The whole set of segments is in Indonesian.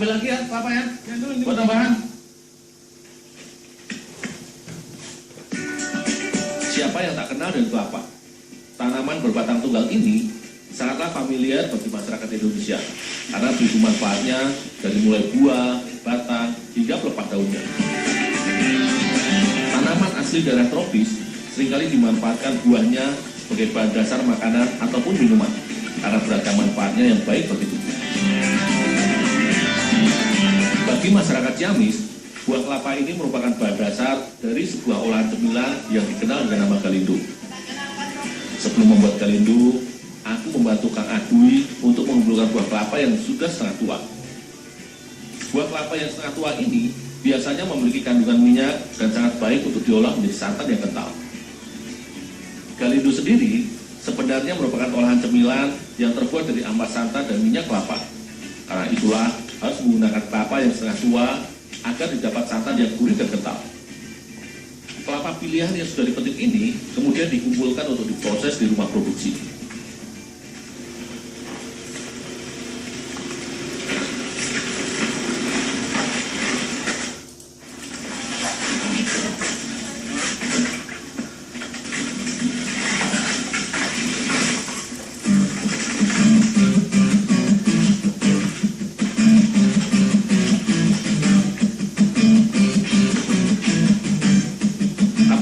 Ambil lagi ya, kelapa ya. Buat tambahan. Siapa yang tak kenal dengan kelapa? Tanaman berbatang tunggal ini sangatlah familiar bagi masyarakat Indonesia karena begitu manfaatnya dari mulai buah, batang, hingga pelepah daunnya. Tanaman asli daerah tropis seringkali dimanfaatkan buahnya sebagai bahan dasar makanan ataupun minuman karena beragam manfaatnya yang baik bagi tubuh. Bagi masyarakat Ciamis, buah kelapa ini merupakan bahan dasar dari sebuah olahan cemilan yang dikenal dengan nama Galindo. Sebelum membuat Galindo, aku membantu Kang Adui untuk mengumpulkan buah kelapa yang sudah setengah tua. Buah kelapa yang setengah tua ini biasanya memiliki kandungan minyak dan sangat baik untuk diolah menjadi santan yang kental. Galindo sendiri sebenarnya merupakan olahan cemilan yang terbuat dari ampas santan dan minyak kelapa. Karena itulah harus menggunakan kelapa yang setengah tua agar didapat santan yang gurih dan kental. Kelapa pilihan yang sudah dipetik ini kemudian dikumpulkan untuk diproses di rumah produksi.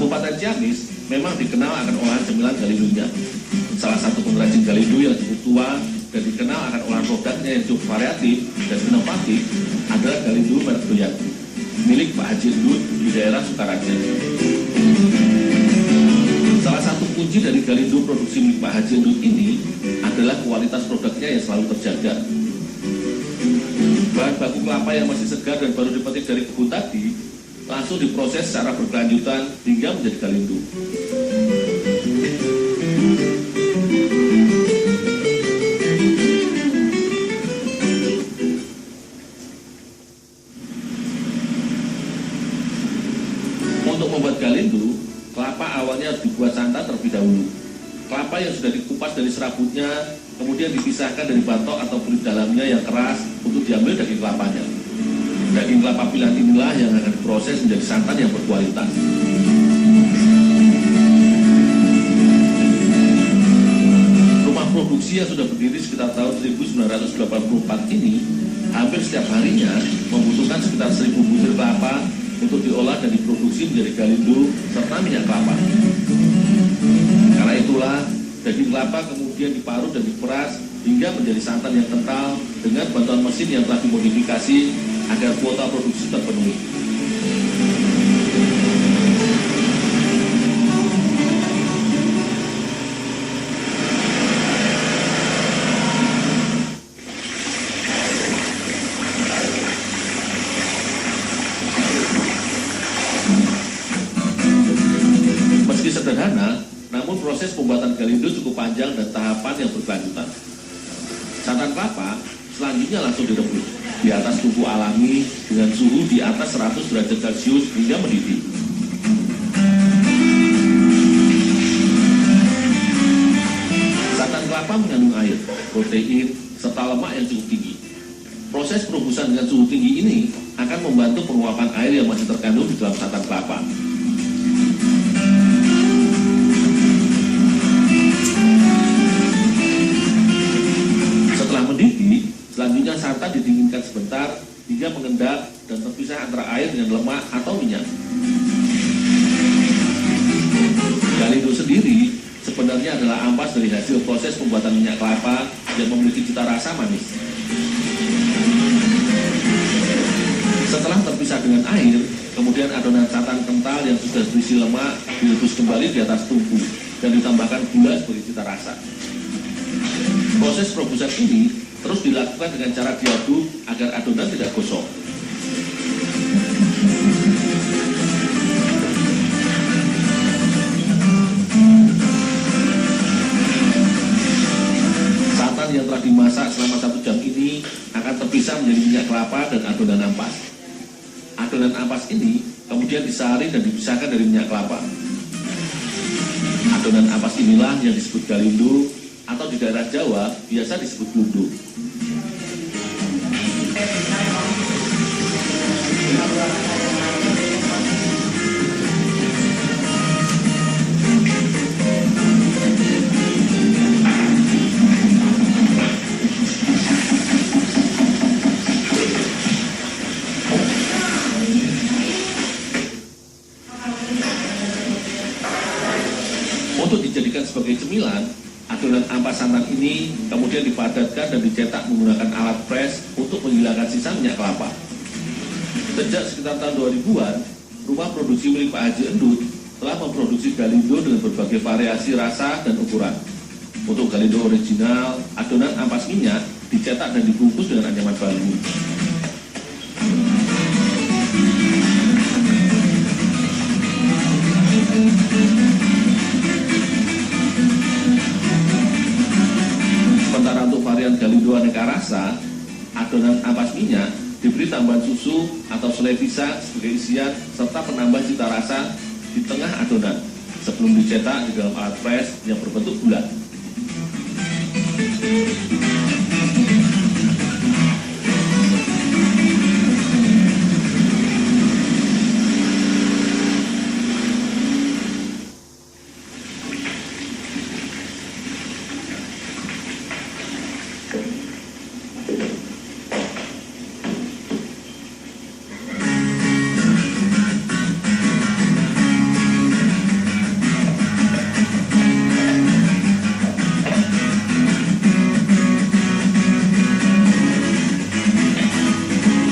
Kabupaten Ciamis memang dikenal akan olahan cemilan Galindonya. Salah satu pengrajin Galindo yang cukup tua dan dikenal akan olahan produknya yang cukup variatif dan inovatif adalah Galindo merek Doyan, milik Pak Haji Endut di daerah Sukaraja. Salah satu kunci dari Galindo produksi milik Pak Haji Endut ini adalah kualitas produknya yang selalu terjaga. Bahan baku kelapa yang masih segar dan baru dipetik dari kebun tadi langsung diproses secara berkelanjutan hingga menjadi Galindo. Untuk membuat Galindo, kelapa awalnya harus dibuat santan terlebih dahulu. Kelapa yang sudah dikupas dari serabutnya kemudian dipisahkan dari batok atau kulit dalamnya yang keras untuk diambil daging kelapanya. Daging kelapa pilihan inilah yang akan diproses menjadi santan yang berkualitas. Rumah produksi yang sudah berdiri sekitar tahun 1984 ini hampir setiap harinya membutuhkan sekitar 1.000 butir kelapa untuk diolah dan diproduksi menjadi Galindo serta minyak kelapa. Karena itulah daging kelapa kemudian diparut dan diperas hingga menjadi santan yang kental dengan bantuan mesin yang telah dimodifikasi agar kuota produksi terpenuhi. Meski sederhana, namun proses pembuatan Galindo cukup panjang dan tahapan yang berkelanjutan. Santan kelapa selanjutnya langsung direbus di atas tungku alami dengan suhu di atas 100 derajat Celcius hingga mendidih. Santan kelapa mengandung air, protein, serta lemak yang cukup tinggi. Proses perebusan dengan suhu tinggi ini akan membantu penguapan air yang masih terkandung di dalam santan kelapa. Setelah mendidih, selanjutnya santan didinginkan sebentar hingga mengendap dan terpisah antara air dengan lemak atau minyak. Galindo sendiri sebenarnya adalah ampas dari hasil proses pembuatan minyak kelapa yang memiliki cita rasa manis. Setelah terpisah dengan air, kemudian adonan santan kental yang sudah berisi lemak direbus kembali di atas tungku dan ditambahkan gula sebagai cita rasa. Proses perebusan ini terus dilakukan dengan cara diaduk agar adonan tidak gosong. Santan yang telah dimasak selama 1 jam ini akan terpisah menjadi minyak kelapa dan adonan ampas. Adonan ampas ini kemudian disaring dan dipisahkan dari minyak kelapa. Adonan ampas inilah yang disebut Galindo atau di daerah Jawa biasa disebut glundung. ampas santan ini kemudian dipadatkan dan dicetak menggunakan alat press untuk menghilangkan sisa minyak kelapa. Sejak sekitar tahun 2000-an, rumah produksi milik Pak Haji Endut telah memproduksi Galindo dengan berbagai variasi rasa dan ukuran. Untuk Galindo original, adonan ampas minyak dicetak dan dibungkus dengan anyaman bambu. Sementara untuk varian Galindo aneka rasa, adonan ampas minyak diberi tambahan susu atau selai pisang sebagai isian serta penambah cita rasa di tengah adonan sebelum dicetak di dalam alat press yang berbentuk bulat.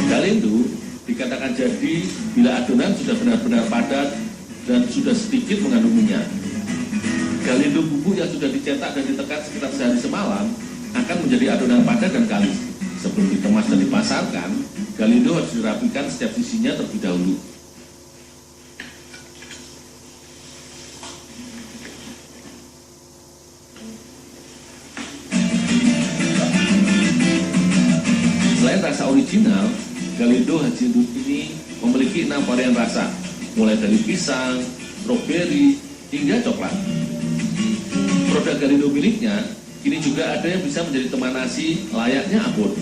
Galindo dikatakan jadi bila adonan sudah benar-benar padat dan sudah sedikit mengandung minyak. Galindo bubuk yang sudah dicetak dan ditekan sekitar sehari semalam akan menjadi adonan padat dan kalis. Sebelum dikemas dan dipasarkan, Galindo harus dirapikan setiap sisinya terlebih dahulu. Selain rasa original, Galindo Haji Endut ini memiliki 6 varian rasa, mulai dari pisang, stroberi, hingga coklat. Produk Galindo miliknya kini juga ada yang bisa menjadi teman nasi layaknya abon.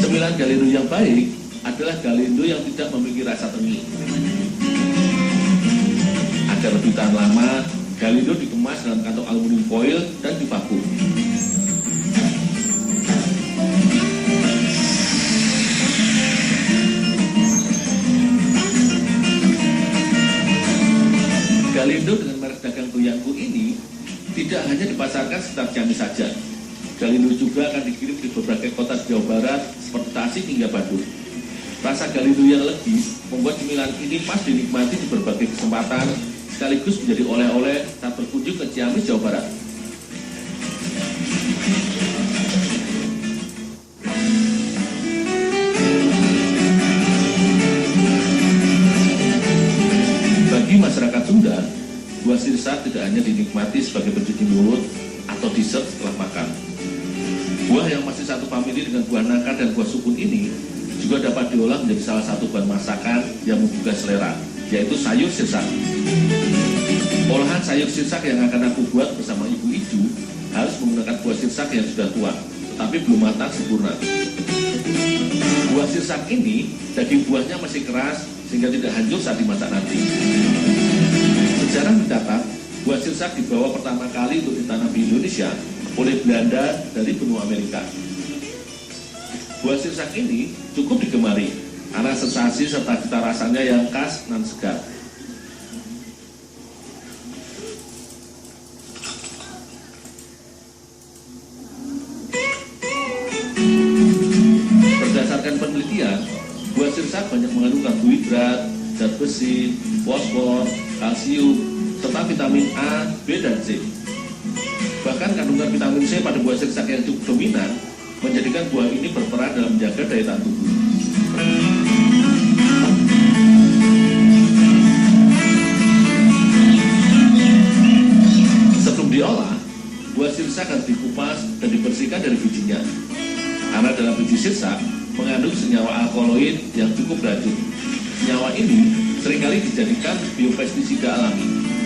Cemilan Galindo yang baik adalah Galindo yang tidak memiliki rasa tengik. Agar lebih tahan lama, Galindo dikemas dalam kantong aluminium foil dan divakum. Galindo dengan merek dagang Goyangku ini tidak hanya dipasarkan sekitar Ciamis saja. Galindo juga akan dikirim di berbagai kota di Jawa Barat seperti Tasik hingga Bandung. Rasa Galindo yang legis membuat cemilan ini pas dinikmati di berbagai kesempatan sekaligus menjadi oleh-oleh saat berkunjung ke Ciamis, Jawa Barat. Bagi masyarakat Sunda, buah sirsak tidak hanya dinikmati sebagai pencuci mulut atau dessert setelah makan. Buah yang masih satu famili dengan buah nangka dan buah sukun ini juga dapat diolah menjadi salah satu bahan masakan yang menggugah selera, yaitu sayur sirsak. Olahan sayur sirsak yang akan aku buat bersama Ibu Iju harus menggunakan buah sirsak yang sudah tua, tetapi belum matang sempurna. Buah sirsak ini, daging buahnya masih keras sehingga tidak hancur saat dimasak nanti. Sejarah mencatat, buah sirsak dibawa pertama kali untuk ditanam di Indonesia oleh Belanda dari benua Amerika. Buah sirsak ini cukup digemari karena sensasi serta cita rasanya yang khas dan segar. Berdasarkan penelitian, buah sirsak banyak mengandung karbohidrat, zat besi, fosfor, kalsium, serta vitamin A, B, dan C. Bahkan kandungan vitamin C pada buah sirsak yang cukup dominan menjadikan buah ini berperan dalam menjaga daya tahan tubuh. Sebelum diolah, buah sirsak harus dikupas dan dibersihkan dari bijinya. Karena dalam biji sirsak mengandung senyawa alkaloid yang cukup beracun. Senyawa ini seringkali dijadikan biopestisida alami.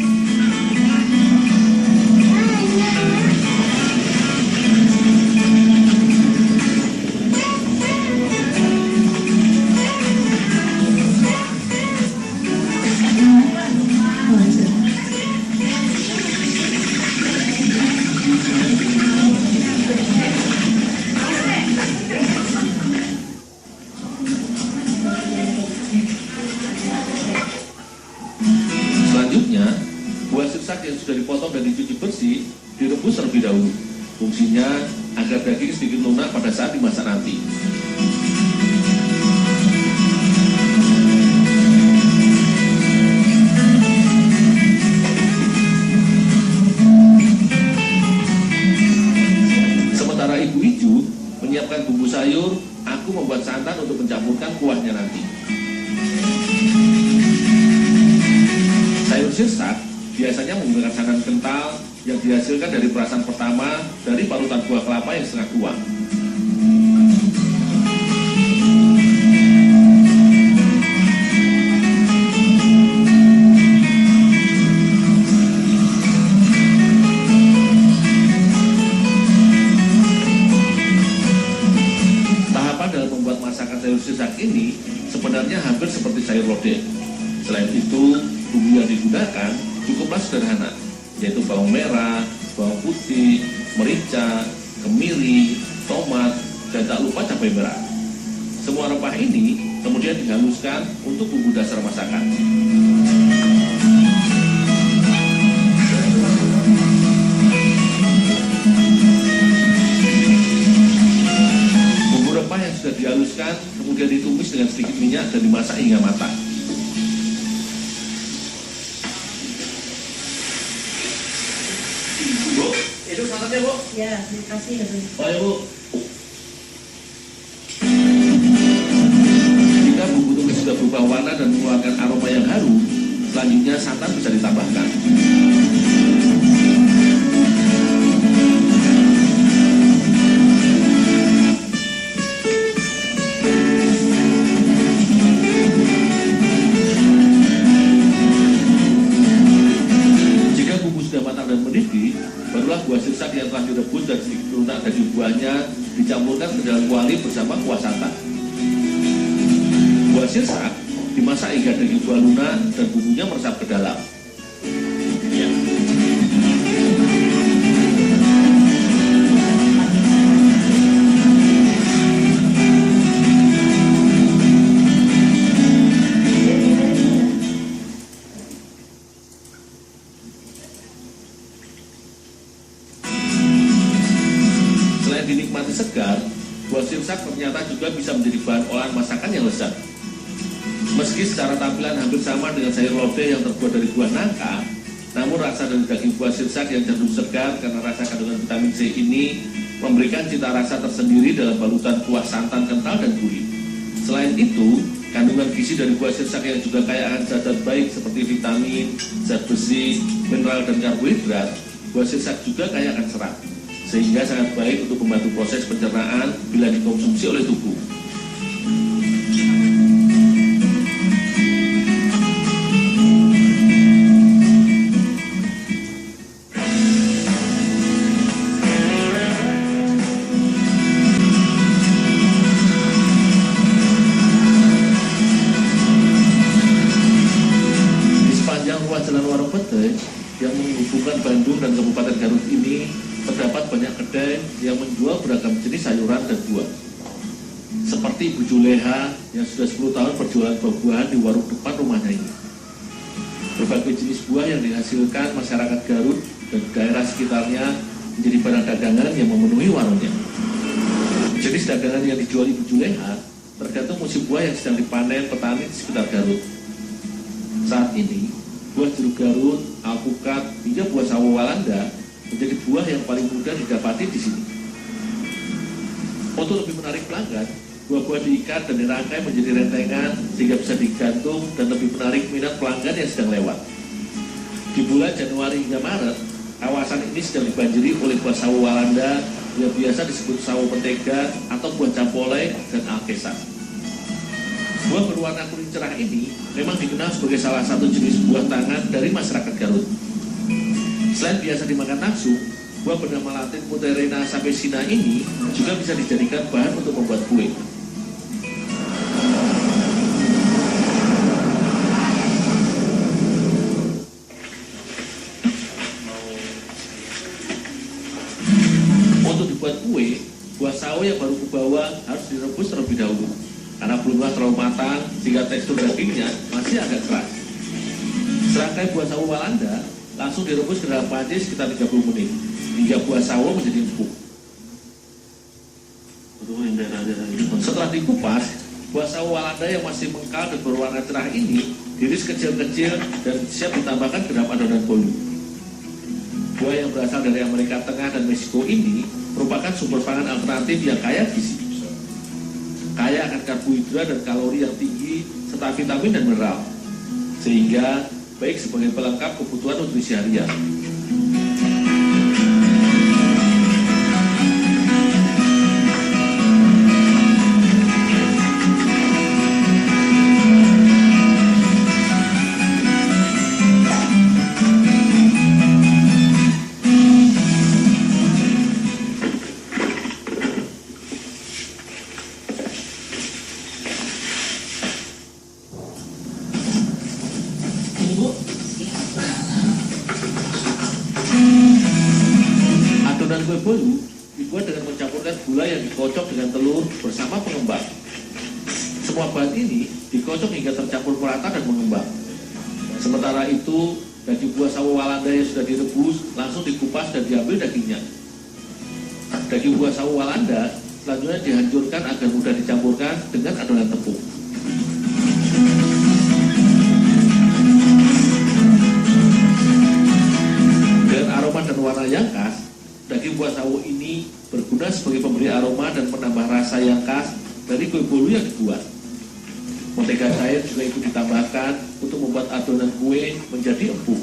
Selanjutnya, terlebih dahulu. Fungsinya agar daging sedikit lunak pada saat dimasak nanti. Sementara Ibu Iju menyiapkan bumbu sayur, aku membuat santan untuk mencampurkan kuahnya nanti. Sayur sirsak biasanya menggunakan santan kental yang dihasilkan dari perasan pertama dari parutan buah kelapa yang setengah tuang. Tahapan dalam membuat masakan sayur sirsak ini sebenarnya hampir seperti sayur lodeh. Selain itu, bumbu yang digunakan cukuplah sederhana, yaitu bawang merah, bawang putih, merica, kemiri, tomat, dan tak lupa cabai merah. Semua rempah ini kemudian dihaluskan untuk bumbu dasar masakan. Bumbu rempah yang sudah dihaluskan kemudian ditumis dengan sedikit minyak dan dimasak hingga matang. Bu, santannya Bu? Ya, terima kasih ya Bu. Oh ya Bu. Jika bumbu tumis sudah berubah warna dan mengeluarkan aroma yang harum, selanjutnya santan bisa ditambahkan. Barulah buah sirsak yang telah direbus dan sedikit lunak daging buahnya dicampurkan ke dalam kuali bersama kuah santan. Buah sirsak dimasak hingga daging buah lunak dan bumbunya meresap ke dalam. Ya. Dinikmati segar, buah sirsak ternyata juga bisa menjadi bahan olahan masakan yang lezat. Meski secara tampilan hampir sama dengan sayur lodeh yang terbuat dari buah nangka, namun rasa dari daging buah sirsak yang cenderung segar karena rasa kandungan vitamin C ini memberikan cita rasa tersendiri dalam balutan kuah santan kental dan gurih. Selain itu, kandungan gizi dari buah sirsak yang juga kaya akan zat-zat baik seperti vitamin, zat besi, mineral, dan karbohidrat, buah sirsak juga kaya akan serat, sehingga sangat baik untuk membantu proses pencernaan bila dikonsumsi oleh tubuh. Di sepanjang ruas Jalan Warung Pete yang menghubungkan Bandung dan Kabupaten Garut ini terdapat banyak kedai yang menjual beragam jenis sayuran dan buah. Seperti Ibu Juleha yang sudah 10 tahun berjualan buah-buahan di warung depan rumahnya ini. Berbagai jenis buah yang dihasilkan masyarakat Garut dan daerah sekitarnya menjadi barang dagangan yang memenuhi warungnya. Jenis dagangan yang dijual Ibu Juleha tergantung musim buah yang sedang dipanen petani di sekitar Garut. Saat ini, buah jeruk Garut, alpukat, hingga buah sawo Walanda menjadi buah yang paling mudah didapati di sini. Untuk lebih menarik pelanggan, buah-buah diikat dan dirangkai menjadi rentengan sehingga bisa digantung dan lebih menarik minat pelanggan yang sedang lewat. Di bulan Januari hingga Maret, kawasan ini sedang dibanjiri oleh buah sawo Walanda yang biasa disebut sawo mentega atau buah campoleng dan alkesar. Buah berwarna kuning cerah ini memang dikenal sebagai salah satu jenis buah tangan dari masyarakat Garut. Selain biasa dimakan langsung, buah bernama latin Muterina sapesina ini juga bisa dijadikan bahan untuk membuat kue. Untuk dibuat kue, buah sawo yang baru kubawa harus direbus terlebih dahulu karena belumlah terlalu matang sehingga tekstur dagingnya masih agak keras. Serangkai buah sawo Walanda langsung direbus ke dalam panci sekitar 30 menit. hingga buah sawo menjadi empuk. Setelah dikupas, buah sawo Walanda yang masih mengkal dan berwarna cerah ini diiris kecil-kecil dan siap ditambahkan ke dalam adonan bolu. Buah yang berasal dari Amerika Tengah dan Meksiko ini merupakan sumber pangan alternatif yang kaya gizi, kaya akan karbohidrat dan kalori yang tinggi serta vitamin dan mineral, sehingga baik sebagai pelengkap kebutuhan nutrisi harian. Adonan kue bolu dibuat dengan mencampurkan gula yang dikocok dengan telur bersama pengembang. Semua bahan ini dikocok hingga tercampur merata dan mengembang. Sementara itu, daging buah sawo Walanda yang sudah direbus langsung dikupas dan diambil dagingnya. Daging buah sawo Walanda selanjutnya dihancurkan agar mudah dicampurkan dengan adonan tepung. Dengan aroma dan warna yang khas, daging buah sawo ini berguna sebagai pemberi aroma dan penambah rasa yang khas dari kue bolu yang dibuat. Mentega cair juga ikut ditambahkan untuk membuat adonan kue menjadi empuk.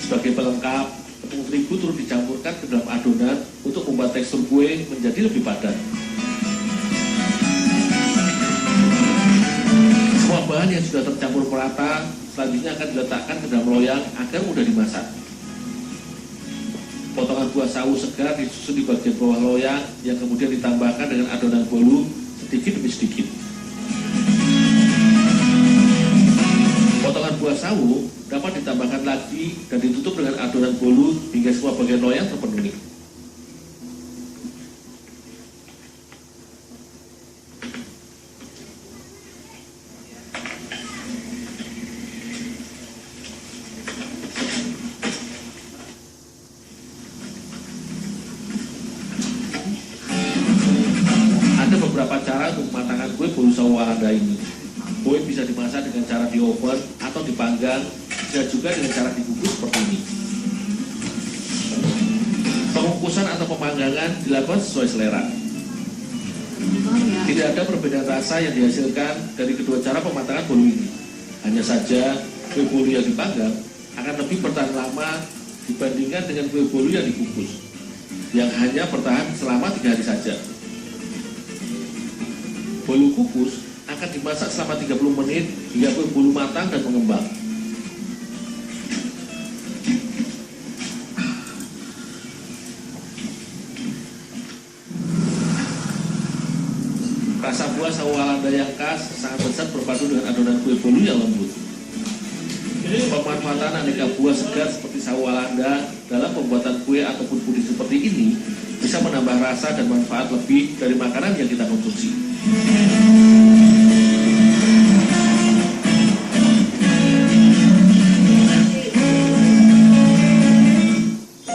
Sebagai pelengkap, tepung terigu turut dicampurkan ke dalam adonan untuk membuat tekstur kue menjadi lebih padat. Semua bahan yang sudah tercampur merata selanjutnya akan diletakkan ke dalam loyang agar mudah dimasak. Potongan buah sawo segar disusun di bagian bawah loyang yang kemudian ditambahkan dengan adonan bolu sedikit demi sedikit. Potongan buah sawo dapat ditambahkan lagi dan ditutup dengan adonan bolu hingga semua bagian loyang terpenuhi. Beberapa cara untuk mematangkan kue bolu sawo Walanda ini. Kue bisa dimasak dengan cara di oven atau dipanggang, bisa juga dengan cara dikukus seperti ini. Pengukusan atau pemanggangan dilakukan sesuai selera. Tidak ada perbedaan rasa yang dihasilkan dari kedua cara pematangan bolu ini. Hanya saja kue bolu yang dipanggang akan lebih bertahan lama dibandingkan dengan kue bolu yang dikukus, yang hanya bertahan selama 3 hari saja. Bolu kukus akan dimasak selama 30 menit hingga kue bolu matang dan mengembang. Rasa buah sawo Walanda yang khas sangat besar berpadu dengan adonan kue bolu yang lembut. Pemanfaatan aneka buah segar seperti sawo Walanda dalam pembuatan kue ataupun puding seperti ini bisa menambah rasa dan manfaat lebih dari makanan yang kita konsumsi.